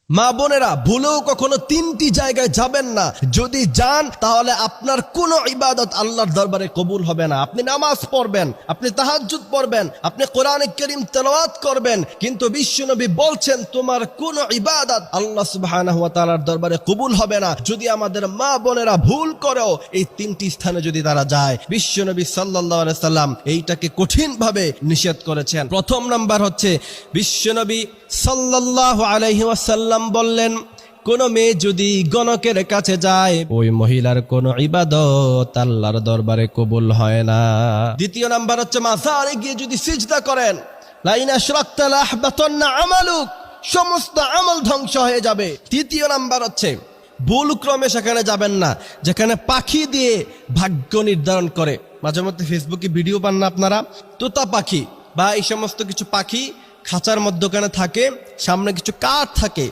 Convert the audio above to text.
মা বোনেরা, ভুলেও কখনো তিনটি জায়গায় যাবেন না। যদি যান তাহলে আপনার কোনো ইবাদত আল্লাহর দরবারে কবুল হবে না। আপনি নামাজ পড়বেন, আপনি তাহাজ্জুদ পড়বেন, আপনি কোরআনে কারীম তেলাওয়াত করবেন, কিন্তু বিশ্বনবী বলছেন তোমার কোনো ইবাদত আল্লাহ সুবহানাহু ওয়া তাআলার দরবারে কবুল হবে না যদি আমাদের মা বোনেরা ভুল করেও এই তিনটি স্থানে যদি তারা যায়। বিশ্বনবী সাল্লাল্লাহু আলাইহি সাল্লাম এইটাকে কঠিনভাবে নিষেধ করেছেন। প্রথম নাম্বার হচ্ছে, বিশ্বনবী সাল্লাল্লাহু আলাইহি ওয়াসাল্লাম বললেন, কোন মেয়ে যদি গণকের কাছে যায় ওই মহিলার কোন ইবাদত আল্লাহর দরবারে কবুল হয় না। দ্বিতীয় নাম্বার হচ্ছে, মাজারে গিয়ে যদি সিজদা করেন, লা ইন আশরাকতা লা আহবাতান্না আমালুক, সমস্ত আমল ধ্বংস হয়ে যাবে। তৃতীয় নাম্বার হচ্ছে, ভুল ক্রমে সেখানে যাবেন না যেখানে পাখি দিয়ে ভাগ্য নির্ধারণ করে। মাঝে মধ্যে ফেসবুকে ভিডিও পান না আপনারা, তোতা পাখি বা এই সমস্ত কিছু পাখি খাঁচার মধ্যখানে থাকে, সামনে কিছু কাঠ থাকে,